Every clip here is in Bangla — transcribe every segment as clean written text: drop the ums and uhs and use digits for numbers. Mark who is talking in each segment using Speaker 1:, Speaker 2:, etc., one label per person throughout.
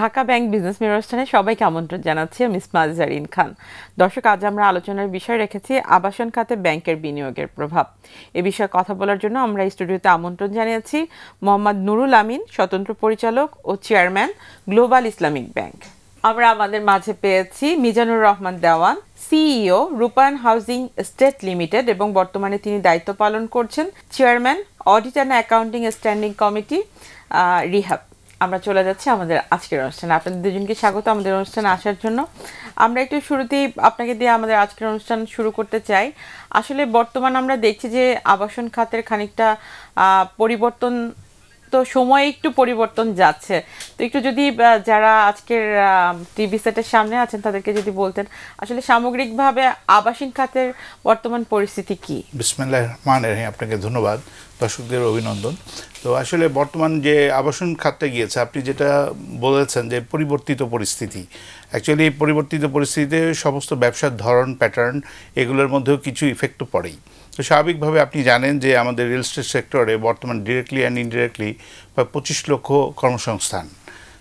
Speaker 1: ঢাকা ব্যাংক বিজনেস মিরর অনুষ্ঠানে সবাইকে আমন্ত্রণ জানাচ্ছি আমি ইসমাইল জারিন খান। দর্শক, আজ আমরা আলোচনার বিষয় রেখেছি আবাসন খাতে ব্যাংকের বিনিয়োগের প্রভাব। এ বিষয়ে কথা বলার জন্য আমরা স্টুডিওতে আমন্ত্রণ জানিয়েছি মোহাম্মদ নুরুল আমিন, স্বতন্ত্র পরিচালক ও চেয়ারম্যান, গ্লোবাল ইসলামিক ব্যাংক। আমরা আমাদের মাঝে পেয়েছি Mizanur Rahman Dewan, CEO, Rupayan housing estate limited, এবং বর্তমানে তিনি দায়িত্ব পালন করছেন chairman, audit and accounting standing committee, REHAB. আমরা চলে যাচ্ছি আমাদের আজকের অনুষ্ঠানে। আপনাদের দুজনকে স্বাগত আমাদের অনুষ্ঠানে আসার জন্য। আমরা একটু শুরুতেই আপনাকে দিয়ে আমাদের আজকের অনুষ্ঠান শুরু করতে চাই। আসলে বর্তমান আমরা দেখছি যে আবাসন খাতের খানিকটা পরিবর্তন, তো সময় একটু পরিবর্তন যাচ্ছে। তো একটু যদি যারা আজকের টিভি সেটের সামনে আছেন তাদেরকে যদি বলতেন আসলে সামগ্রিকভাবে আবাসিক খাতের বর্তমান পরিস্থিতি কি।
Speaker 2: বিসমিল্লাহির রহমানির রহিম। আপনাকে ধন্যবাদ, দর্শকদের অভিনন্দন। তো আসলে বর্তমান যে আবাসন খাতটা গিয়েছে, আপনি যেটা বলেছেন যে পরিবর্তিত পরিস্থিতি, অ্যাকচুয়ালি এই পরিবর্তিত পরিস্থিতিতে সমস্ত ব্যবসার ধরন, প্যাটার্ন, এগুলোর মধ্যেও কিছু ইফেক্টও পড়েই। তো স্বাভাবিকভাবে আপনি জানেন যে আমাদের রিয়েল এস্টেট সেক্টরে বর্তমান ডিরেক্টলি অ্যান্ড ইনডিরেক্টলি প্রায় 25 লক্ষ কর্মসংস্থান,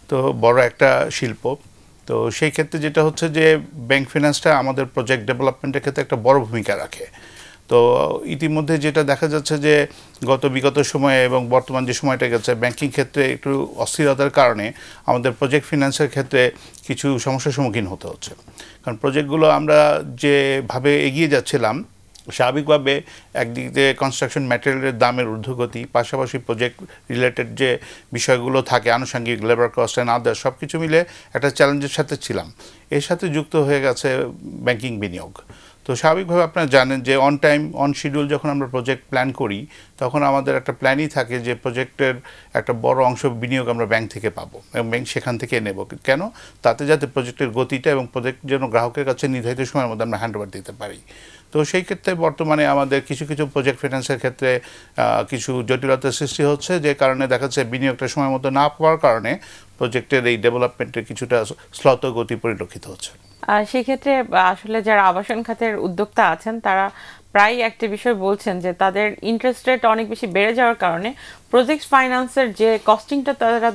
Speaker 2: তো বড় একটা শিল্প। তো সেই ক্ষেত্রে যেটা হচ্ছে যে ব্যাংক ফিন্যান্সটা আমাদের প্রজেক্ট ডেভেলপমেন্টের ক্ষেত্রে একটা বড় ভূমিকা রাখে। তো ইতিমধ্যে যেটা দেখা যাচ্ছে যে বিগত সময়ে এবং বর্তমান যে সময়টা গেছে, ব্যাংকিং ক্ষেত্রে একটু অস্থিরতার কারণে আমাদের প্রজেক্ট ফিন্যান্সের ক্ষেত্রে কিছু সমস্যার সম্মুখীন হতে হচ্ছে। কারণ প্রজেক্টগুলো আমরা যেভাবে এগিয়ে যাচ্ছিলাম, স্বাভাবিকভাবে একদিকে কনস্ট্রাকশন ম্যাটেরিয়ালের দামের ঊর্ধ্বগতি, পাশাপাশি প্রজেক্ট রিলেটেড যে বিষয়গুলো থাকে, আনুষঙ্গিক লেবার কস্ট অ্যান্ড আদার, সব কিছু মিলে একটা চ্যালেঞ্জের সাথে ছিলাম। এর সাথে যুক্ত হয়ে গেছে ব্যাংকিং বিনিয়োগ। তো স্বাভাবিকভাবে আপনারা জানেন যে অন টাইম অন শিডিউল যখন আমরা প্রজেক্ট প্ল্যান করি, তখন আমাদের একটা প্ল্যানই থাকে যে প্রজেক্টের একটা বড় অংশ বিনিয়োগ আমরা ব্যাংক থেকে পাবো এবং ব্যাংক সেখান থেকে নেব। কেন? তাতে যাতে প্রজেক্টের গতিটা এবং প্রজেক্ট যেন গ্রাহকের কাছে নির্ধারিত সময়ের মধ্যে আমরা হ্যান্ডওভার দিতে পারি। তো সেই ক্ষেত্রে বর্তমানে আমাদের কিছু কিছু প্রজেক্ট ফিন্যান্সের ক্ষেত্রে কিছু জটিলতার সৃষ্টি হচ্ছে, যে কারণে দেখা যাচ্ছে বিনিয়োগটা সময় মতো না পাওয়ার কারণে প্রজেক্টের এই ডেভেলপমেন্টের কিছুটা শ্লথ গতি পরিলক্ষিত হচ্ছে।
Speaker 1: সেই ক্ষেত্রে আসলে যারা আবাসন খাতের উদ্যোক্তা আছেন তারা প্রায় একটা বিষয় বলছেন যে তাদের ইন্টারেস্ট রেট অনেক বেশি বেড়ে যাওয়ার কারণে প্রজেক্ট ফাইন্যান্সের যে কস্টিংটা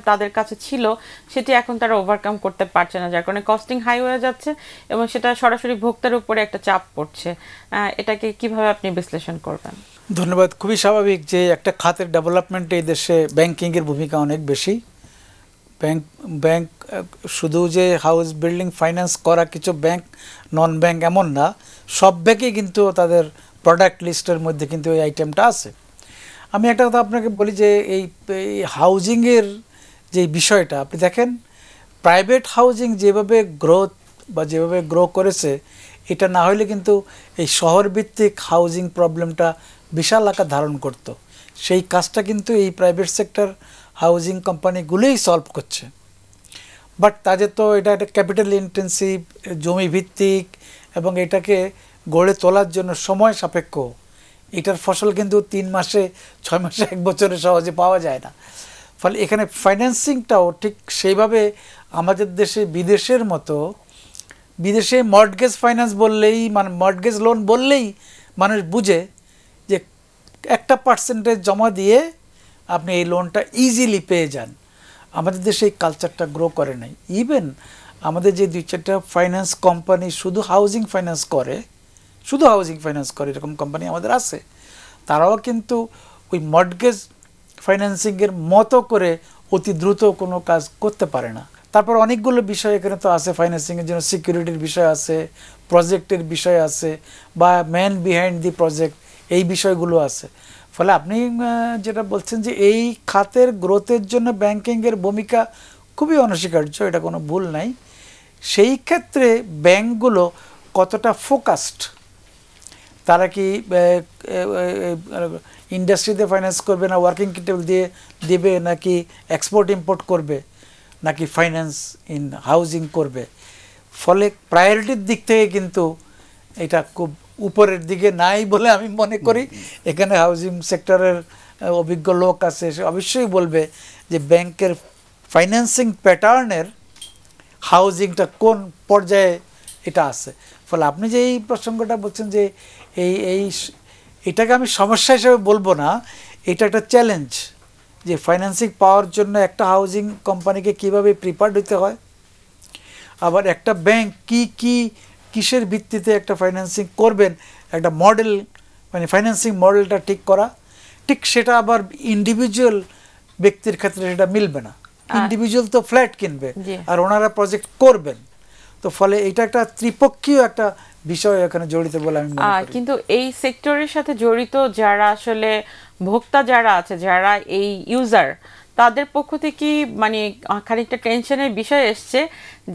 Speaker 1: তাদের কাছে ছিল সেটি এখন তারা ওভারকাম করতে পারছে না, যার কারণে কস্টিং হাই হয়ে যাচ্ছে এবং সেটা সরাসরি ভোক্তার উপরে একটা চাপ পড়ছে। এটাকে কিভাবে আপনি বিশ্লেষণ করবেন?
Speaker 3: ধন্যবাদ। খুবই স্বাভাবিক যে একটা খাতের ডেভেলপমেন্টে এই দেশে ব্যাংকিংয়ের ভূমিকা অনেক বেশি। ব্যাংক শুধু যে হাউস বিল্ডিং ফাইন্যান্স করা কিছু ব্যাংক, নন ব্যাংক এমন না, সব ব্যাংকেই কিন্তু তাদের প্রোডাক্ট লিস্টের মধ্যে কিন্তু এই আইটেমটা আছে। আমি একটা কথা আপনাকে বলি যে এই হাউজিংয়ের যে বিষয়টা আপনি দেখেন, প্রাইভেট হাউজিং যেভাবে গ্রো করেছে, এটা না হলে কিন্তু এই শহরভিত্তিক হাউজিং প্রবলেমটা বিশাল আকার ধারণ করত। সেই কাজটা কিন্তু এই প্রাইভেট সেক্টর হাউজিং কোম্পানিগুলোই সলভ করছে। বাট তাদের তো এটা একটা ক্যাপিটাল ইন্টেন্সিভ, জমি ভিত্তিক, এবং এটাকে গড়ে তোলার জন্য সময় সাপেক্ষ। এটার ফসল কিন্তু 3 মাসে, 6 মাসে, 1 বছরে সহজে পাওয়া যায় না। ফলে এখানে ফাইন্যান্সিংটাও ঠিক সেইভাবে আমাদের দেশে বিদেশের মতো, বিদেশে মর্টগেজ ফাইন্যান্স বললেই, মানে মর্টগেজ লোন বললেই মানুষ বুঝে যে একটা পার্সেন্টেজ জমা দিয়ে আপনি এই লোনটা ইজিলি পেয়ে যান। আমাদের দেশে এই কালচারটা গ্রো করে নাই। ইভেন আমাদের যে 2-4টা ফাইন্যান্স কোম্পানি শুধু হাউজিং ফাইন্যান্স করে এরকম কোম্পানি আমাদের আছে, তারাও কিন্তু ওই মর্টগেজ ফাইন্যান্সিংয়ের মতো করে অতি দ্রুত কোনো কাজ করতে পারে না। তারপর অনেকগুলো বিষয় এখানে তো আছে ফাইন্যান্সিংয়ের জন্য, সিকিউরিটির বিষয় আছে, প্রজেক্টের বিষয় আছে, বা ম্যান বিহাইন্ড দি প্রজেক্ট, এই বিষয়গুলো আছে। ফলে আপনি যেটা বলছেন যে এই খাতের গ্রোথের জন্য ব্যাংকিংয়ের ভূমিকা খুবই অনস্বীকার্য, এটা কোনো ভুল নাই। সেই ক্ষেত্রে ব্যাংকগুলো কতটা ফোকাসড, তারা কি ইন্ডাস্ট্রিতে ফাইন্যান্স করবে, না ওয়ার্কিং ক্যাপিটাল দিয়ে দেবে, নাকি এক্সপোর্ট ইম্পোর্ট করবে, নাকি ফাইন্যান্স ইন হাউজিং করবে? ফলে প্রায়োরিটির দিক থেকে কিন্তু এটা খুব উপরের দিকে নাই বলে আমি মনে করি। এখানে হাউজিং সেক্টরের অভিজ্ঞ লোক আছে, সে অবশ্যই বলবে যে ব্যাংকের ফাইন্যান্সিং প্যাটার্নের হাউজিংটা কোন পর্যায়ে এটা আছে। ফলে আপনি যে এই প্রসঙ্গটা বলছেন যে এটাকে আমি সমস্যা হিসেবে বলবো না, এটা একটা চ্যালেঞ্জ। যে ফাইন্যান্সিং পাওয়ার জন্য একটা হাউজিং কোম্পানিকে কীভাবে প্রিপার্ড হতে হয়, আবার একটা ব্যাংক কিসের ভিত্তিতে একটা ফাইন্যান্সিং করবেন, একটা মডেল মানে ফাইন্যান্সিং মডেলটা ঠিক করা, ঠিক সেটা আবার ইন্ডিভিজুয়াল ব্যক্তির ক্ষেত্রে সেটা মিলবে না। ইন্ডিভিজুয়াল তো ফ্ল্যাট কিনবে আর ওনারা প্রজেক্ট করবেন, তো ফলে এটা একটা ত্রিপক্ষীয় একটা বিষয় এখানে জড়িত বলে আমি মনে করি।
Speaker 1: কিন্তু এই সেক্টরের সাথে জড়িত যারা আসলে ভোক্তা যারা আছে, যারা এই ইউজার, তাদের পক্ষ থেকে মানে খানিকটা টেনশনের বিষয় এসছে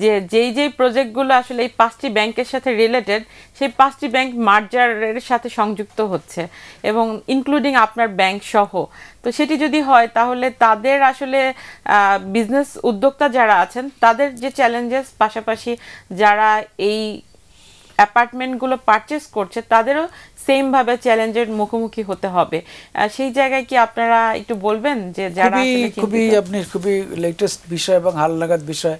Speaker 1: যে যেই প্রজেক্টগুলো আসলে এই 5টি ব্যাংকের সাথে রিলেটেড, সেই 5টি ব্যাংক মার্জারের সাথে সংযুক্ত হচ্ছে এবং ইনক্লুডিং আপনার ব্যাংক সহ। তো সেটি যদি হয় তাহলে তাদের আসলে বিজনেস উদ্যোক্তা যারা আছেন তাদের যে চ্যালেঞ্জেস, পাশাপাশি যারা এই অ্যাপার্টমেন্টগুলো পারচেস করছে তাদেরও সেমভাবে চ্যালেঞ্জের মুখোমুখি হতে হবে। সেই জায়গায় কি আপনারা একটু বলবেন যে যারা
Speaker 3: খুবই লেটেস্ট বিষয় এবং হাল লাগাত বিষয়।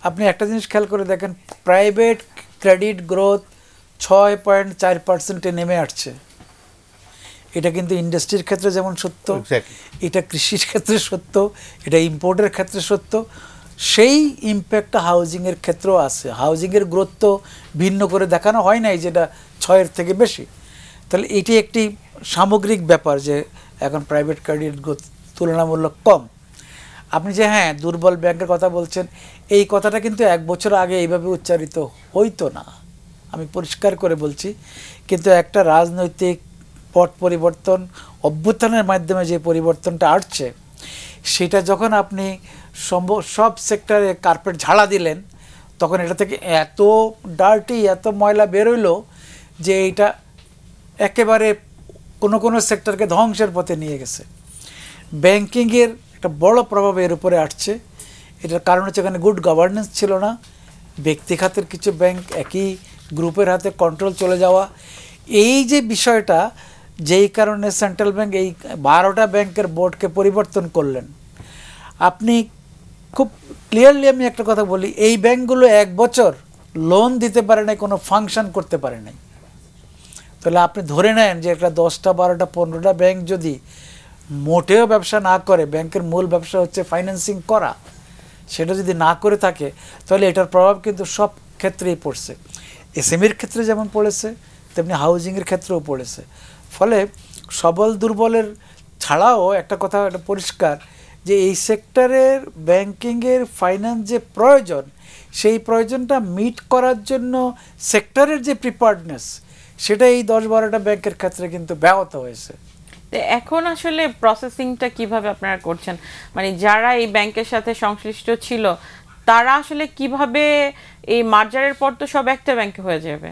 Speaker 3: আপনি একটা জিনিস খেয়াল করে দেখেন, প্রাইভেট ক্রেডিট গ্রোথ 6.4% নেমে আসছে। এটা কিন্তু ইন্ডাস্ট্রির ক্ষেত্রে যেমন সত্য, এটা কৃষির ক্ষেত্রে সত্য, এটা ইম্পোর্টের ক্ষেত্রে সত্য, সেই ইম্প্যাক্টটা হাউজিংয়ের ক্ষেত্রেও আছে। হাউজিংয়ের গ্রোথ তো ভিন্ন করে দেখানো হয় নাই যেটা 6-এর থেকে বেশি। তাহলে এটি একটি সামগ্রিক ব্যাপার যে এখন প্রাইভেট ক্রেডিট গ্রোথ তুলনামূলক কম। আপনি যে হ্যাঁ দুর্বল ব্যাংকের কথা বলছেন, এই কথাটা কিন্তু 1 বছর আগে এইভাবে উচ্চারিত হইতো না, আমি পরিষ্কার করে বলছি। কিন্তু একটা রাজনৈতিক পট পরিবর্তন, অভ্যুত্থানের মাধ্যমে যে পরিবর্তনটা আসছে, সেটা যখন আপনি সব সেক্টরে কার্পেট ঝাড়া দিলেন, তখন এটা থেকে এত ডার্টি, এত ময়লা বেরোইলো যে এটা একেবারে কোনো সেক্টরকে ধ্বংসের পথে নিয়ে গেছে। ব্যাংকিংয়ের একটা বড় প্রভাব এর উপরে আসছে। এটার কারণ হচ্ছে এখানে গুড গভর্নেন্স ছিল না, ব্যক্তি খাতের কিছু ব্যাংক একই গ্রুপের হাতে কন্ট্রোল চলে যাওয়া, এই যে বিষয়টা, যেই কারণে সেন্ট্রাল ব্যাংক এই 12টা ব্যাংকের বোর্ডকে পরিবর্তন করলেন। আপনি খুব ক্লিয়ারলি আমি একটা কথা বলি, এই ব্যাংকগুলো 1 বছর লোন দিতে পারে নাই, কোনো ফাংশন করতে পারে নাই। তাহলে আপনি ধরে নেন যে একটা 10টা 12টা 15টা ব্যাংক যদি মোটেও ব্যবসা না করে, ব্যাংকের মূল ব্যবসা হচ্ছে ফাইন্যান্সিং করা, সেটা যদি না করে থাকে, তাহলে এটার প্রভাব কিন্তু সব ক্ষেত্রেই পড়ছে। এসএমইর ক্ষেত্রে যেমন পড়েছে, তেমনি হাউজিংয়ের ক্ষেত্রেও পড়েছে। ফলে সবল দুর্বলের ছাড়াও একটা কথা একটা পরিষ্কার যে এই সেক্টরের ব্যাংকিংয়ের ফাইন্যান্স যে প্রয়োজন, সেই প্রয়োজনটা মিট করার জন্য সেক্টরের যে প্রিপারেডনেস, সেটা এই 10-12টা ব্যাংকের ক্ষেত্রে কিন্তু ব্যাহত হয়েছে।
Speaker 1: এখন আসলে প্রসেসিংটা কিভাবে আপনারা করছেন, মানে যারা এই ব্যাংকের সাথে সংশ্লিষ্ট ছিল তারা আসলে কিভাবে, এই মার্জারের পর তো সব একটা ব্যাংকে হয়ে যাবে,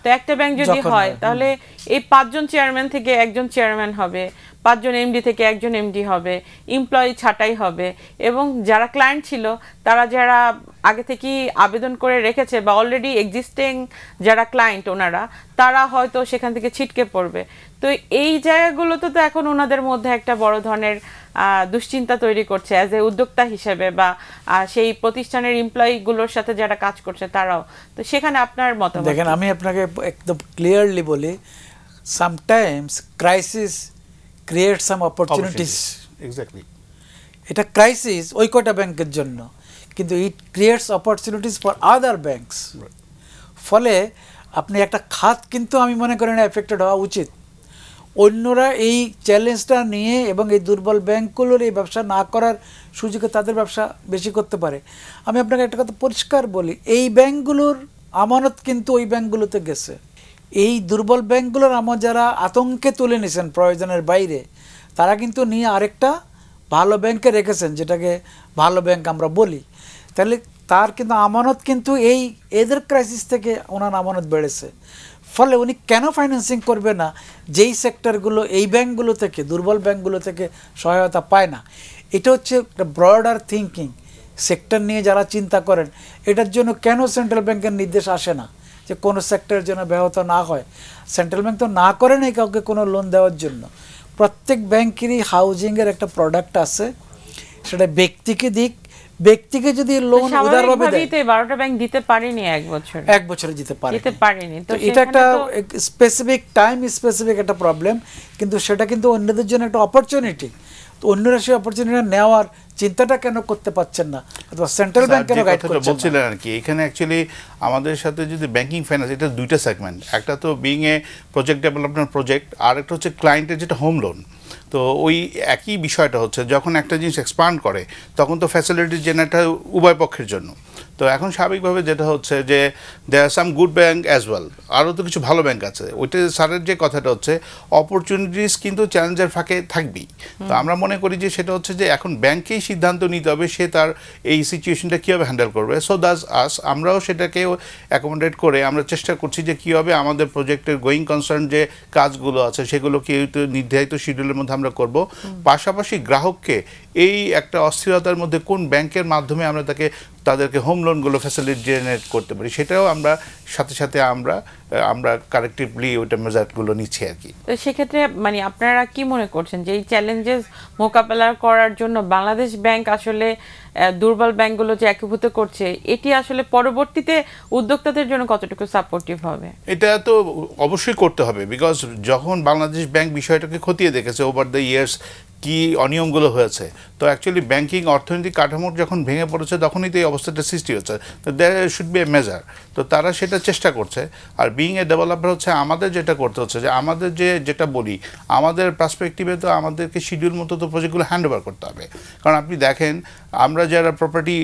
Speaker 1: তো একটা ব্যাংক যদি হয় তাহলে এই 5 জন চেয়ারম্যান থেকে একজন চেয়ারম্যান হবে, 5 জন এমডি থেকে একজন এমডি হবে, এমপ্লয়ি ছাঁটাই হবে, এবং যারা ক্লায়েন্ট ছিল তারা যারা আগে থেকেই আবেদন করে রেখেছে বা অলরেডি এক্সিস্টিং যারা ক্লায়েন্ট ওনারা, তারা হয়তো সেখান থেকে ছিটকে পড়বে। তো এই জায়গাগুলোতে তো এখন ওনাদের মধ্যে একটা বড় ধরনের দুশ্চিন্তা তৈরি করছে অ্যাজ এ উদ্যোক্তা হিসেবে, বা সেই প্রতিষ্ঠানের এমপ্লয়িগুলোর সাথে যারা কাজ করছে তারাও। তো সেখানে আপনার মতামত?
Speaker 3: দেখেন, আমি আপনাকে একদম ক্লিয়ারলি বলি, সামটাইমস ক্রাইসিস ক্রিয়েট সাম অপরচুনিটিস।
Speaker 2: এক্স্যাক্টলি,
Speaker 3: এটা ক্রাইসিস ওই কটা ব্যাংকের জন্য, কিন্তু it creates opportunities for other banks. ফলে আপনি একটা খাত কিন্তু আমি মনে করি না এফেক্টেড হওয়া উচিত। অন্যরা এই চ্যালেঞ্জটা নিয়ে এবং এই দুর্বল ব্যাংকগুলোর এই ব্যবসা না করার সুযোগে তাদের ব্যবসা বেশি করতে পারে। আমি আপনাকে একটা কথা পরিষ্কার বলি, এই ব্যাংকগুলোর আমানত কিন্তু ওই ব্যাংকগুলোতে গেছে। এই দুর্বল ব্যাংকগুলোর আমার যারা আতঙ্কে তুলে নিয়েছেন প্রয়োজনের বাইরে, তারা কিন্তু নিয়ে আরেকটা ভালো ব্যাংকে রেখেছেন, যেটাকে ভালো ব্যাংক আমরা বলি। তাহলে তার কিন্তু আমানত কিন্তু এদের ক্রাইসিস থেকে ওনার আমানত বেড়েছে। ফলে উনি কেন ফাইন্যান্সিং করবে না যেই সেক্টরগুলো এই ব্যাংকগুলো থেকে, দুর্বল ব্যাংকগুলো থেকে সহায়তা পায় না? এটা হচ্ছে একটা ব্রডার থিঙ্কিং। সেক্টর নিয়ে যারা চিন্তা করেন, এটার জন্য কেন সেন্ট্রাল ব্যাংকের নির্দেশ আসে না যে কোনো সেক্টরের জন্য ব্যাহত না হয়? সেন্ট্রাল ব্যাংক তো না করে নাই কাউকে কোনো লোন দেওয়ার জন্য। প্রত্যেক ব্যাংকেরই হাউজিংয়ের একটা প্রোডাক্ট আছে, সেটা ব্যক্তিকে দিক, ব্যক্তিকে যদি লোন উদারভাবে দেয়।
Speaker 1: 12টা ব্যাংক দিতে পারেনি এক বছরে
Speaker 3: দিতে পারেনি। তো এটা একটা স্পেসিফিক টাইম স্পেসিফিক একটা প্রবলেম, কিন্তু সেটা কিন্তু অন্যদের জন্য একটা অপরচুনিটি। তো অন্যরা সেই অপরচুনিটি নেওয়ার চিন্তাটা কেন করতে পারছেন না, অথবা সেন্ট্রাল ব্যাংক কেন গাইড করছে
Speaker 2: বলছিলেন আর কি। এখানে অ্যাকচুয়ালি আমাদের সাথে যদি ব্যাংকিং ফাইন্যান্স, এটা দুইটা সেগমেন্ট, একটা তো being a project development project, আর একটা হচ্ছে ক্লায়েন্টের যেটা হোম লোন। তো ওই একই বিষয়টা হচ্ছে যখন একটা জিনিস এক্সপান্ড করে তখন তো ফ্যাসিলিটি জেনারেটটা উভয় পক্ষের জন্য। তো এখন স্বাভাবিকভাবে যেটা হচ্ছে যে there some good bank as well, আরও তো কিছু ভালো ব্যাংক আছে। ওইটা স্যারের যে কথাটা হচ্ছে অপরচুনিটিস কিন্তু চ্যালেঞ্জের ফাঁকে থাকবেই। তো আমরা মনে করি যে সেটা হচ্ছে যে এখন ব্যাংকেই সিদ্ধান্ত নিতে হবে সে তার এই সিচুয়েশনটা কীভাবে হ্যান্ডেল করবে। সো দ্যাটস আস, আমরাও সেটাকে অ্যাকোমোডেট করে আমরা চেষ্টা করছি যে কীভাবে আমাদের প্রজেক্টের গোয়িং কনসার্ন যে কাজগুলো আছে সেগুলো কি নির্ধারিত শিডিউলের মধ্যে আমরা করব। পাশাপাশি গ্রাহককে এই একটা অস্থিরতার মধ্যে কোন ব্যাংকের মাধ্যমে আমরা তাদেরকে হোম লোনগুলো ফ্যাসিলিটি জেনারেট করতে পারি, সেটাও আমরা সাথে সাথে আমরা কারেক্টিভলি ওইটা মেজারগুলো নিচ্ছি আর কি।
Speaker 1: তো সেক্ষেত্রে মানে আপনারা কি মনে করছেন যে এই চ্যালেঞ্জেস মোকাবেলা করার জন্য বাংলাদেশ ব্যাংক আসলে দুর্বল ব্যাংকগুলো যে একীভূত করছে, এটি আসলে পরবর্তীতে উদ্যোক্তাদের জন্য কতটুকু সাপোর্টিভ হবে?
Speaker 2: এটা তো অবশ্যই করতে হবে, বিকজ যখন বাংলাদেশ ব্যাংক বিষয়টাকে খতিয়ে দেখেছে ওভার দ্য ইয়ার্স কি অনিয়মগুলো হয়েছে, তো অ্যাকচুয়ালি ব্যাংকিং অর্থনৈতিক কাঠামো যখন ভেঙে পড়েছে তখনই তো এই অবস্থাটা সৃষ্টি হচ্ছে। তো there should be a measure. তো তারা সেটা চেষ্টা করছে। আর বিইং এ ডেভেলপার হচ্ছে আমাদের যেটা করতে হচ্ছে যে আমাদের যেটা বলি আমাদের পার্সপেক্টিভে তো আমাদেরকে শিডিউল মতো তো প্রজেক্টগুলো হ্যান্ড ওভার করতে হবে। কারণ আপনি দেখেন আমরা যারা প্রপার্টি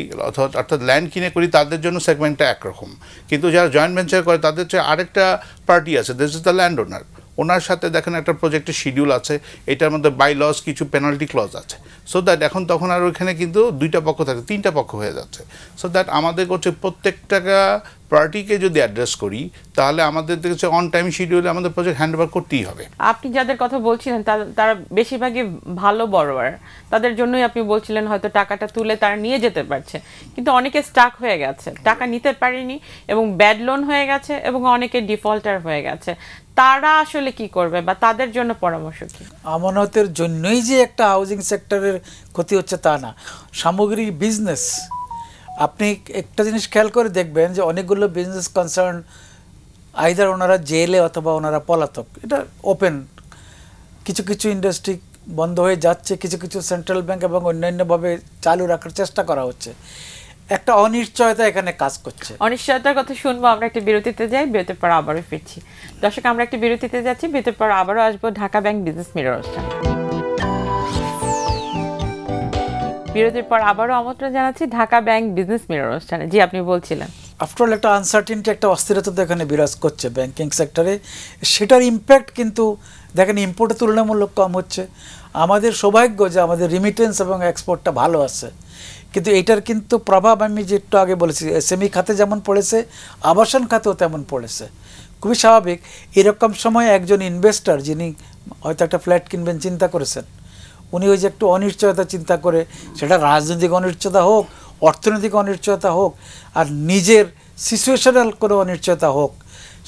Speaker 2: অর্থাৎ ল্যান্ড কিনে করি তাদের জন্য সেগমেন্টটা একরকম, কিন্তু যারা জয়েন্ট ভেঞ্চার করে তাদের চেয়ে আরেকটা পার্টি আছে, this is the land owner. ওনার সাথে দেখেন একটা প্রজেক্টের শিডিউল আছে, এটার মধ্যে বাই লস কিছু পেনাল্টি ক্লজ আছে। সো দ্যাট এখন তখন আর ওইখানে কিন্তু দুইটা পক্ষ থাকে, তিনটা পক্ষ হয়ে যাচ্ছে। সো দ্যাট আমাদের হচ্ছে প্রত্যেকটা পার্টিকে যদি অ্যাড্রেস করি তাহলে আমাদের হচ্ছে অন টাইম শিডিউলে আমাদের প্রজেক্ট হ্যান্ড ওভার করতেই হবে।
Speaker 1: আপনি যাদের কথা বলছিলেন তারা বেশিরভাগই ভালো বড়োয়ার, তাদের জন্যই আপনি বলছিলেন হয়তো টাকাটা তুলে তারা নিয়ে যেতে পারছে, কিন্তু অনেকে স্টাক হয়ে গেছে, টাকা নিতে পারেনি এবং ব্যাড লোন হয়ে গেছে এবং অনেকে ডিফল্টার হয়ে গেছে। তারা আসলে কি করবে বা তাদের জন্য পরামর্শ কি?
Speaker 3: আমানতের জন্যই যে একটা হাউজিং সেক্টরের ক্ষতি হচ্ছে তা না, সামগ্রিক বিজনেস। আপনি একটা জিনিস খেয়াল করে দেখবেন যে অনেকগুলো বিজনেস কনসার্ন আইদার ওনারা জেলে অথবা ওনারা পলাতক, এটা ওপেন। কিছু কিছু ইন্ডাস্ট্রি বন্ধ হয়ে যাচ্ছে, কিছু কিছু সেন্ট্রাল ব্যাংক এবং অন্যান্যভাবে চালু রাখার চেষ্টা করা হচ্ছে। একটা অনিশ্চয়তা এখানে কাজ করছে।
Speaker 1: অনিশ্চয়তার কথা শুনবো, আমরা একটা বিরতিতে যাই, বিরতির পর আবারও ফিরছি। দর্শক, আমরা একটা বিরতিতে যাচ্ছি, বিরতির পর আবারও আসবো ঢাকা ব্যাংক বিজনেস মিরর অনুষ্ঠানে। বিরতির পর আবারও আমন্ত্রণ জানাচ্ছি ঢাকা ব্যাংক বিজনেস মিরর অনুষ্ঠানে। জি, আপনি বলছিলেন
Speaker 3: আফটার অল একটা আনসার্টিনিটি, একটা অস্থিরতা তো এখানে বিরাজ করছে ব্যাংকিং সেক্টরে। সেটার ইম্প্যাক্ট কিন্তু দেখেন ইম্পোর্টের তুলনামূলক কম হচ্ছে। আমাদের সৌভাগ্য যে আমাদের রিমিটেন্স এবং এক্সপোর্টটা ভালো আছে, কিন্তু এটার কিন্তু প্রভাব আমি যে একটু আগে বলেছি এসএমই খাতে যেমন পড়েছে, আবাসন খাতেও তেমন পড়েছে। খুবই স্বাভাবিক। এরকম সময় একজন ইনভেস্টর যিনি হয়তো একটা ফ্ল্যাট কিনবেন চিন্তা করেছেন, উনি ওই যে একটু অনিশ্চয়তা চিন্তা করে, সেটা রাজনৈতিক অনিশ্চয়তা হোক, অর্থনৈতিক অনিশ্চয়তা হোক, আর নিজের সিচুয়েশনাল কোনো অনিশ্চয়তা হোক,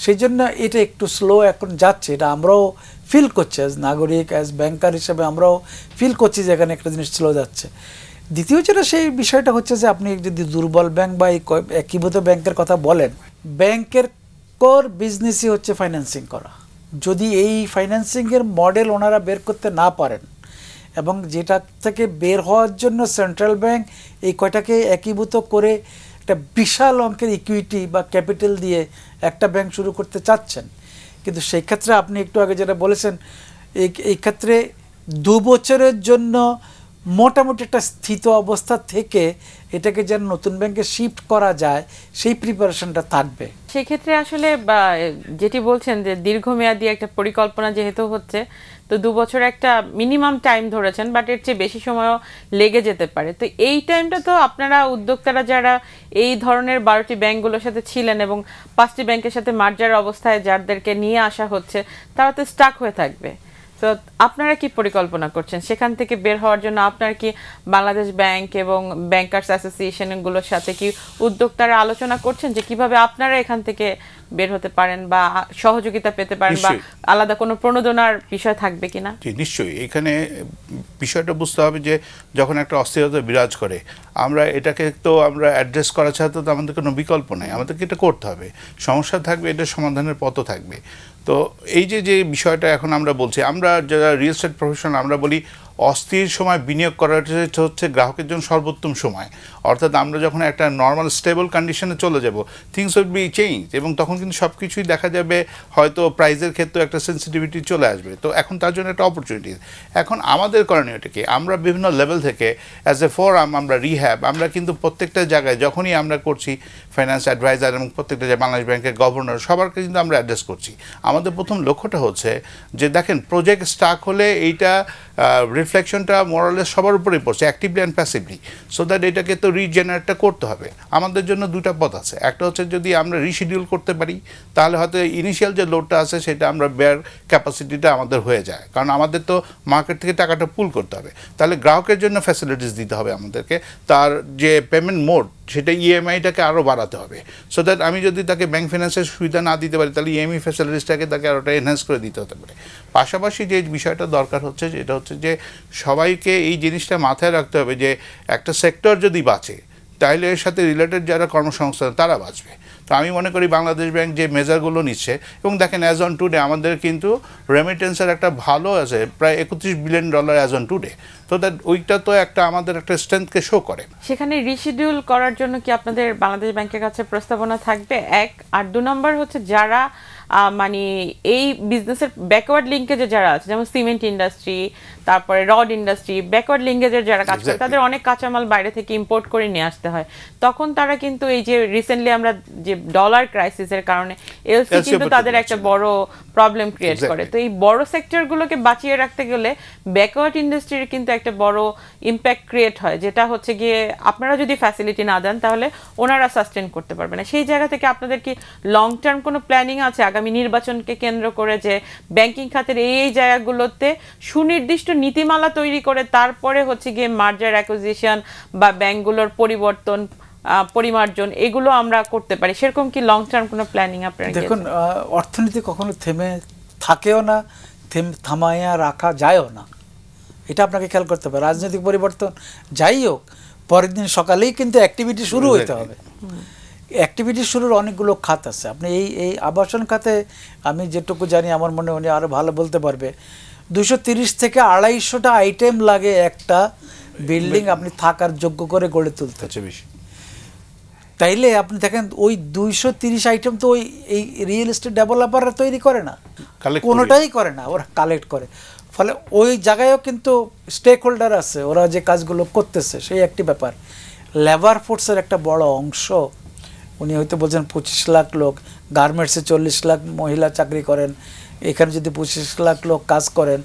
Speaker 3: সেই জন্য এটা একটু স্লো এখন যাচ্ছে। এটা আমরাও ফিল করছি অ্যাজ নাগরিক, অ্যাজ ব্যাংকার হিসেবে আমরাও ফিল করছি যে এখানে একটা জিনিস স্লো যাচ্ছে। দ্বিতীয় যেটা সেই বিষয়টা হচ্ছে যে আপনি যদি দুর্বল ব্যাংক বা একীভূত ব্যাংকের কথা বলেন, ব্যাংকের কোর বিজনেসই হচ্ছে ফাইন্যান্সিং করা। যদি এই ফাইন্যান্সিংয়ের মডেল ওনারা বের করতে না পারেন, এবং যেটা থেকে বের হওয়ার জন্য সেন্ট্রাল ব্যাংক এই কয়টাকে একীভূত করে একটা বিশাল অঙ্কের ইকুইটি বা ক্যাপিটাল দিয়ে একটা ব্যাংক শুরু করতে চাচ্ছেন, কিন্তু সেই ক্ষেত্রে আপনি একটু আগে যেটা বলেছেন, এই ক্ষেত্রে 2 বছরের জন্য মোটামুটি একটা স্থিত অবস্থা থেকে এটাকে যেন নতুন ব্যাংকে শিফট করা যায় সেই প্রিপারেশনটা থাকবে।
Speaker 1: সেক্ষেত্রে আসলে যেটি বলছেন যে দীর্ঘমেয়াদী একটা পরিকল্পনা যেহেতু হচ্ছে, তো 2 বছর একটা মিনিমাম টাইম ধরেছেন, বাট এর চেয়ে বেশি সময়ও লেগে যেতে পারে। তো এই টাইমটা তো আপনারা উদ্যোক্তারা যারা এই ধরনের 12টি ব্যাংকগুলোর সাথে ছিলেন এবং 5টি ব্যাংকের সাথে মার্জার অবস্থায় যাদেরকে নিয়ে আসা হচ্ছে, তারা তো স্টাক হয়ে থাকবে। তো আপনারা কি পরিকল্পনা করছেন সেখান থেকে বের হওয়ার জন্য? আপনারা কি বাংলাদেশ ব্যাংক এবং ব্যাংকার্স অ্যাসোসিয়েশনগুলোর সাথে কি উদ্যোক্তারা আলোচনা করছেন যে কিভাবে আপনারা এখান থেকে বের হতে পারেন বা সহযোগিতা পেতে পারেন, বা আলাদা কোনো প্রণোদনার বিষয় থাকবে কিনা?
Speaker 2: নিশ্চয়ই এখানে বিষয়টা বুঝতে হবে যে যখন একটা অস্থিরতা বিরাজ করে, আমরা এটাকে তো আমরা অ্যাড্রেস করা ছাড়া তো আমাদের কোনো বিকল্প নেই, আমাদেরকে এটা করতে হবে। সমস্যা থাকবে, এটা সমাধানের পথও থাকবে। তো এই যে বিষয়টা এখন আমরা বলছি, আমরা যারা রিয়েল এস্টেট প্রফেশনাল আমরা বলি অস্থির সময় বিনিয়োগ করাটা হচ্ছে গ্রাহকের জন্য সর্বোত্তম সময়। অর্থাৎ আমরা যখন একটা নর্মাল স্টেবল কন্ডিশনে চলে যাব, থিংস উইল বি চেঞ্জ, এবং তখন কিন্তু সব কিছুই দেখা যাবে, হয়তো প্রাইজের ক্ষেত্রে একটা সেন্সিটিভিটি চলে আসবে। তো এখন তার জন্য একটা অপরচুনিটি। এখন আমাদের করণীয়টা কি, আমরা বিভিন্ন লেভেল থেকে অ্যাজ এ ফোরাম, আমরা রিহ্যাব, আমরা কিন্তু প্রত্যেকটা জায়গায় যখনই আমরা করছি ফাইন্যান্স অ্যাডভাইজার এবং প্রত্যেকটা যে বাংলাদেশ ব্যাংকের গভর্নর সবারকে কিন্তু আমরা অ্যাড্রেস করছি। আমাদের প্রথম লক্ষ্যটা হচ্ছে যে দেখেন প্রজেক্ট স্টাক হলে এইটা রিফ্লেকশনটা মোরালেস সবার উপরেই পড়ছে, actively and passively, so that এটাকে তো রিজেনারেটটা করতে হবে। আমাদের জন্য দুটা পথ আছে, একটা হচ্ছে যদি আমরা রিশিডিউল করতে পারি তাহলে হয়তো ইনিশিয়াল যে লোডটা আছে সেটা আমরা বেয়ার ক্যাপাসিটিটা আমাদের হয়ে যায়, কারণ আমাদের তো মার্কেট থেকে টাকাটা পুল করতে হবে। তাহলে গ্রাহকের জন্য ফ্যাসিলিটিস দিতে হবে আমাদেরকে, তার যে পেমেন্ট মোড সেটা ইএমআইটাকে আরও বাড়াতে হবে, সো দ্যাট আমি যদি তাকে ব্যাংক ফাইন্যান্সের সুবিধা না দিতে পারি তাহলে ইএমআই ফ্যাসিলিটিসটাকে তাকে আরোটা এনহ্যান্স করে দিতে হতে পারে। পাশাপাশি যে বিষয়টা দরকার হচ্ছে যেটা হচ্ছে যে সবাইকে এই জিনিসটা মাথায় রাখতে হবে যে একটা সেক্টর যদি বাঁচে তাহলে এর সাথে রিলেটেড যারা কর্মসংস্থান তারা বাঁচবে। তো আমি মনে করি বাংলাদেশ ব্যাংক যে মেজারগুলো নিচ্ছে, এবং দেখেন অ্যাজ অন টুডে আমাদের কিন্তু রেমিটেন্সের একটা ভালো আছে, প্রায় $31 বিলিয়ন অ্যাজ অন টুডে। তো দ্যাট ওইটা তো একটা আমাদের একটা স্ট্রেংথকে শো করে।
Speaker 1: সেখানে রিশিডিউল করার জন্য কি আপনাদের বাংলাদেশ ব্যাংকের কাছে প্রস্তাবনা থাকবে? এক, আর 2 নম্বর হচ্ছে যারা মানে এই বিজনেসের ব্যাকওয়ার্ড লিঙ্কেজে যারা আছে, যেমন সিমেন্ট ইন্ডাস্ট্রি, তারপরে রড ইন্ডাস্ট্রি, ব্যাকওয়ার্ড লিঙ্কেজের যারা কাজ করে তাদের অনেক কাঁচামাল বাইরে থেকে ইম্পোর্ট করে নিয়ে আসতে হয়। তখন তারা কিন্তু এই যে রিসেন্টলি আমরা যে ডলার ক্রাইসিসের কারণে এলসি কিন্তু তাদের একটা বড় প্রবলেম ক্রিয়েট করে। তো এই বড় সেক্টরগুলোকে বাঁচিয়ে রাখতে গেলে ব্যাকওয়ার্ড ইন্ডাস্ট্রির কিন্তু একটা বড় ইম্প্যাক্ট ক্রিয়েট হয়, যেটা হচ্ছে গিয়ে আপনারা যদি ফ্যাসিলিটি না দেন তাহলে ওনারা সাস্টেন করতে পারবে না। সেই জায়গা থেকে আপনাদের কি লং টার্ম কোনো প্ল্যানিং আছে আগামী নির্বাচনকে কেন্দ্র করে, যে ব্যাংকিং খাতের এই জায়গাগুলোতে সুনির্দিষ্ট নীতিমালা তৈরি করে তারপরে হচ্ছে গিয়ে মার্জার অ্যাকুইজিশন বা ব্যাংকগুলোর পরিবর্তন, পরিমার্জন, এগুলো আমরা করতে পারি? সেরকম কি লং টার্ম কোনো প্ল্যানিং আপনারা?
Speaker 3: দেখুন, অর্থনীতি কখনো থেমে থাকেও না, থামাইয়া রাখা যায়ও না, এটা আপনাকে খেয়াল করতে হবে। রাজনৈতিক পরিবর্তন যাই হোক, পরের দিন সকালেই কিন্তু অ্যাক্টিভিটি শুরু হতে হবে। অ্যাক্টিভিটি শুরুর অনেকগুলো খাত আছে। আপনি এই আবাসন খাতে আমি যেটুকু জানি, আমার মনে উনি আরও ভালো বলতে পারবে, 230 থেকে 250টা আইটেম লাগে একটা বিল্ডিং আপনি থাকার যোগ্য করে গড়ে তুলতে।
Speaker 2: বেশি
Speaker 3: তাইলে আপনি দেখেন ওই 230 আইটেম তো ওই এই রিয়েল এস্টেট ডেভেলপাররা তৈরি করে না, কোনোটাই করে না, ওরা কালেক্ট করে। ফলে ওই জায়গায়ও কিন্তু স্টেক হোল্ডার আছে, ওরা যে কাজগুলো করতেছে সেই একটি ব্যাপার। লেবার ফোর্সের একটা বড় অংশ, উনি হয়তো বলছেন 25 লাখ লোক, গার্মেন্টসে 40 লাখ মহিলা চাকরি করেন, এখানে যদি 25 লাখ লোক কাজ করেন,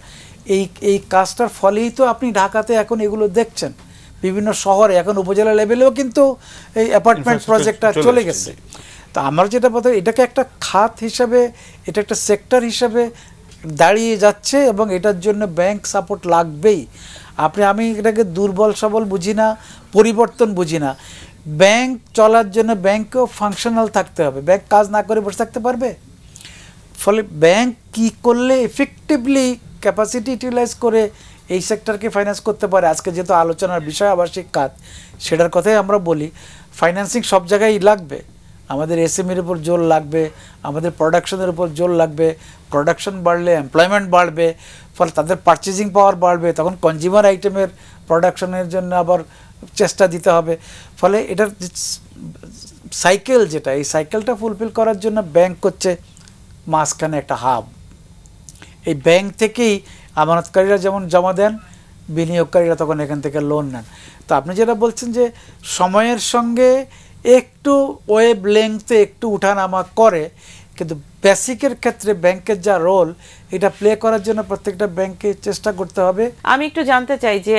Speaker 3: এই কাজটার ফলেই তো আপনি ঢাকাতে এখন এগুলো দেখছেন। বিভিন্ন শহরে এখন উপজেলা লেভেলেও কিন্তু এই অ্যাপার্টমেন্ট প্রজেক্টটা চলে গেছে। তো আমার যেটা বলতে, এটাকে একটা খাত হিসাবে, এটা একটা সেক্টর হিসাবে দাঁড়িয়ে যাচ্ছে, এবং এটার জন্য ব্যাংক সাপোর্ট লাগবেই। আমি এটাকে দুর্বল সবল বুঝি না, পরিবর্তন বুঝি না। ব্যাংক চলার জন্য ব্যাংকেও ফাংশনাল থাকতে হবে। ব্যাংক কাজ না করে বসে থাকতে পারবে? ফলে ব্যাংক কি করলে এফেক্টিভলি ক্যাপাসিটি ইউটিলাইজ করে এই সেক্টরকে ফাইন্যান্স করতে পারে, আজকে যেহেতু আলোচনার বিষয় আবাসিক খাত, সেটার কথাই আমরা বলি। ফাইন্যান্সিং সব জায়গায় লাগবে, আমাদের এসএমইর উপর জোর লাগবে, আমাদের প্রোডাকশনের উপর জোর লাগবে। প্রোডাকশন বাড়লে এমপ্লয়মেন্ট বাড়বে, ফলে তাদের পারচেজিং পাওয়ার বাড়বে, তখন কনজিউমার আইটেমের প্রোডাকশনের জন্য আবার চেষ্টা দিতে হবে। ফলে এটার সাইকেল যেটা, এই সাইকেলটা ফুলফিল করার জন্য ব্যাংক হচ্ছে মাঝখানে একটা হাব। এই ব্যাংক থেকেই আমানতকারীরা যেমন জমা দেন, বিনিয়োগকারীরা তখন এখান থেকে লোন নেন। তো আপনি যেটা বলছেন যে সময়ের সঙ্গে একটু ওয়েভ লেংথে একটু উঠানামা করে, কিন্তু বেসিকের ক্ষেত্রে ব্যাংকের যা রোল, এটা প্লে করার জন্য প্রত্যেকটা ব্যাংকে চেষ্টা করতে হবে।
Speaker 1: আমি একটু জানতে চাই যে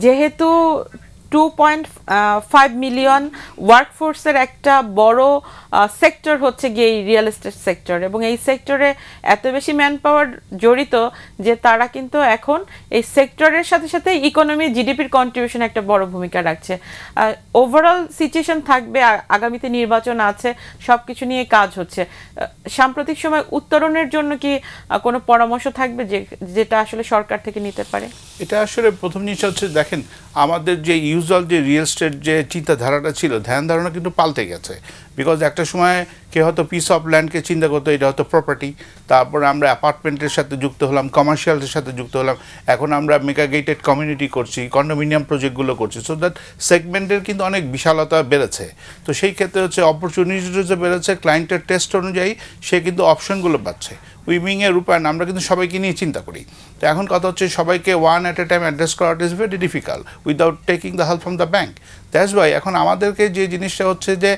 Speaker 1: যেহেতু 2.5 মিলিয়ন ওয়ার্কফোর্সের একটা বড় সেক্টর হচ্ছে গিয়ে এই রিয়েল এস্টেট সেক্টর, এবং এই সেক্টরে এত বেশি ম্যান পাওয়ার জড়িত যে তারা কিন্তু এখন এই সেক্টরের সাথে সাথে ইকোনমি জিডিপির কন্ট্রিবিউশন একটা বড় ভূমিকা রাখছে। ওভারঅল সিচুয়েশন থাকবে, আগামীতে নির্বাচন আছে, সব কিছু নিয়ে কাজ হচ্ছে। সাম্প্রতিক সময় উত্তরণের জন্য কি কোনো পরামর্শ থাকবে যেটা আসলে সরকার থেকে নিতে পারে?
Speaker 2: এটা আসলে প্রথম জিনিস হচ্ছে, দেখেন আমাদের যে ইউজুয়াল যে রিয়েল এস্টেট যে চিন্তাধারাটা ছিল, ধ্যান ধারণা কিন্তু পাল্টে গেছে। বিকজ একটা সময় কেউ হয়তো পিস অফ ল্যান্ডকে চিন্তা করতো এটা হয়তো প্রপার্টি, তারপরে আমরা অ্যাপার্টমেন্টের সাথে যুক্ত হলাম, কমার্শিয়ালের সাথে যুক্ত হলাম, এখন আমরা মেগা গেটেড কমিউনিটি করছি, কন্ডোমিনিয়াম প্রজেক্টগুলো করছি। সো দ্যাট সেগমেন্টের কিন্তু অনেক বিশালতা বেড়েছে। তো সেই ক্ষেত্রে হচ্ছে অপরচুনিটিসও বেড়েছে, ক্লায়েন্টের টেস্ট অনুযায়ী সে কিন্তু অপশনগুলো পাচ্ছে। উইমিংয়ের রূপায়ণ আমরা কিন্তু সবাইকে নিয়ে চিন্তা করি। তো এখন কথা হচ্ছে সবাইকে one at a time address করাটা is very difficult without taking the help from the bank. That's why এখন আমাদেরকে যে জিনিসটা হচ্ছে যে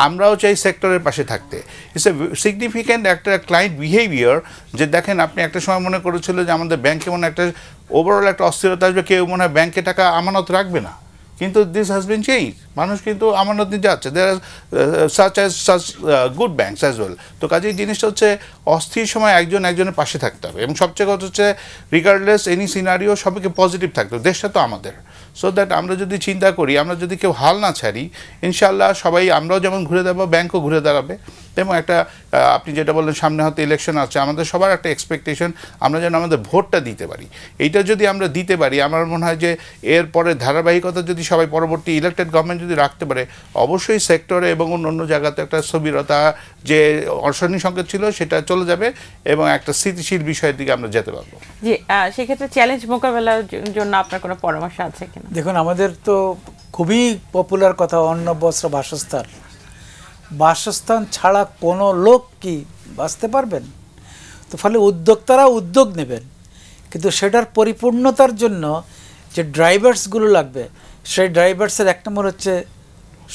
Speaker 2: আমরাও চাই সেক্টরের পাশে থাকতে। ইটস এ সিগনিফিক্যান্ট একটা ক্লায়েন্ট বিহেভিয়ার, যে দেখেন আপনি একটা সময় মনে করেছিল যে আমাদের ব্যাংকে মনে একটা ওভারঅল একটা অস্থিরতা আসবে, কেউ মনে হয় ব্যাংকে টাকা আমানত রাখবে না, কিন্তু দিস হ্যাজ বিন চেঞ্জ। মানুষ কিন্তু আমানত নিতে যাচ্ছে, there are such good banks as well. তো কাজেই জিনিসটা হচ্ছে অস্থির সময় একজনের পাশে থাকতে হবে, এবং সবচেয়ে কথা হচ্ছে রিগার্ডলেস এনি সিনারিও সবাইকে পজিটিভ থাকতে হবে। দেশটা তো আমাদের, সো দ্যাট আমরা যদি চিন্তা করি, আমরা যদি কেউ হাল না ছাড়ি, ইনশাল্লাহ সবাই, আমরাও যেমন ঘুরে দাঁড়াবো, ব্যাংকও ঘুরে দাঁড়াবে। এবং একটা আপনি যেটা বললেন সামনে হয়তো ইলেকশন আছে, আমাদের সবার একটা এক্সপেকটেশন আমরা যেন আমাদের ভোটটা দিতে পারি। এইটা যদি আমরা দিতে পারি, আমার মনে হয় যে এরপরে ধারাবাহিকতা যদি সবাই পরবর্তী ইলেক্টেড গভর্নমেন্ট যদি রাখতে পারে, অবশ্যই সেক্টরে এবং অন্য জায়গাতে একটা স্থবিরতা, যে অশনি সংকেত ছিল, সেটা চলে যাবে এবং একটা স্থিতিশীল বিষয়ের দিকে আমরা যেতে পারবো।
Speaker 1: জি, সেক্ষেত্রে চ্যালেঞ্জ মোকাবেলার জন্য আপনার কোনো পরামর্শ আছে কিনা?
Speaker 3: দেখুন, আমাদের তো খুবই পপুলার কথা অন্ন বস্ত্র বাসস্থান। বাসস্থান ছাড়া কোনো লোক কি বাঁচতে পারবেন? তো ফলে উদ্যোক্তারা উদ্যোগ নেবেন, কিন্তু সেটার পরিপূর্ণতার জন্য যে ড্রাইভার্সগুলো লাগবে, সেই ড্রাইভার্সের এক নম্বর হচ্ছে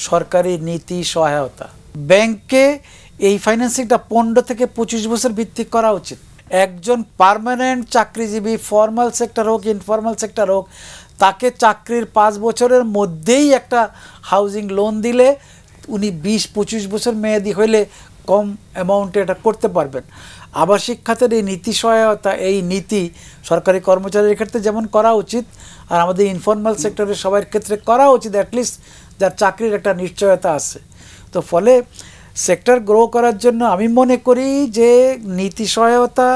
Speaker 3: সরকারি নীতি সহায়তা। ব্যাংকে এই ফাইন্যান্সিংটা 15 থেকে 25 বছর ভিত্তিক করা উচিত। একজন পার্মানেন্ট চাকরিজীবী, ফর্মাল সেক্টর হোক ইনফর্মাল সেক্টর হোক, তাকে চাকরির 5 বছরের মধ্যেই একটা হাউজিং লোন দিলে উনি 20-25 বছর মেয়াদি হইলে কম অ্যামাউন্টে এটা করতে পারবেন। আবাসিক খাতের এই নীতি সহায়তা, এই নীতি সরকারি কর্মচারীর ক্ষেত্রে যেমন করা উচিত, আর আমাদের ইনফর্মাল সেক্টরের সবার ক্ষেত্রে করা উচিত, অ্যাটলিস্ট যার চাকরির একটা নিশ্চয়তা আছে। তো ফলে সেক্টর গ্রো করার জন্য আমি মনে করি যে নীতি সহায়তা,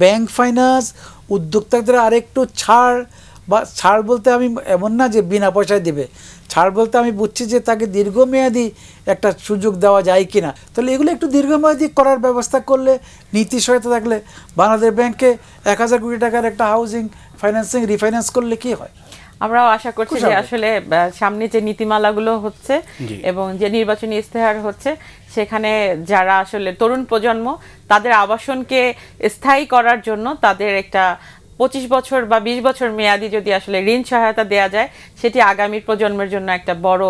Speaker 3: ব্যাংক ফাইন্যান্স, উদ্যোক্তাদের আরেকটু ছাড়, বা ছাড় বলতে আমি এমন না যে বিনা পয়সায় দেবে, ছাড় বলতে আমি বুঝছি যে তাকে দীর্ঘমেয়াদী একটা সুযোগ দেওয়া যায় কি না। তাহলে এগুলো একটু দীর্ঘমেয়াদী করার ব্যবস্থা করলে, নীতি সহায়তা থাকলে, বাংলাদেশ ব্যাংকে 1000 কোটি টাকার একটা হাউজিং ফাইন্যান্সিং রিফাইন্যান্স করলে কি হয়।
Speaker 1: আমরাও আশা করছি যে আসলে সামনে যে নীতিমালাগুলো হচ্ছে এবং যে নির্বাচনী ইস্তেহার হচ্ছে, সেখানে যারা আসলে তরুণ প্রজন্ম, তাদের আবাসনকে স্থায়ী করার জন্য তাদের একটা 25 বছর বা 20 বছর মেয়াদি যদি আসলে ঋণ সহায়তা দেওয়া যায়, সেটি আগামী প্রজন্মের জন্য একটা বড়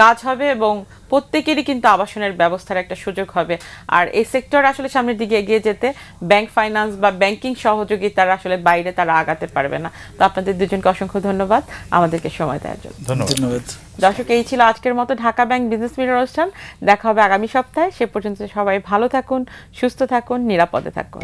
Speaker 1: কাজ হবে এবং প্রত্যেকেরই কিন্তু আবাসনের ব্যবস্থার একটা সুযোগ হবে। আর এই সেক্টর আসলে সামনের দিকে এগিয়ে যেতে ব্যাংক ফাইন্যান্স বা ব্যাংকিং সহযোগিতার আসলে বাইরে তারা আগাতে পারবে না। তো আপনাদের দুজনকে অসংখ্য ধন্যবাদ আমাদেরকে সময় দেওয়ার জন্য।
Speaker 3: ধন্যবাদ
Speaker 1: দর্শক, এই ছিল আজকের মতো ঢাকা ব্যাংক বিজনেস মিট অনুষ্ঠান। দেখা হবে আগামী সপ্তাহে। সে পর্যন্ত সবাই ভালো থাকুন, সুস্থ থাকুন, নিরাপদে থাকুন।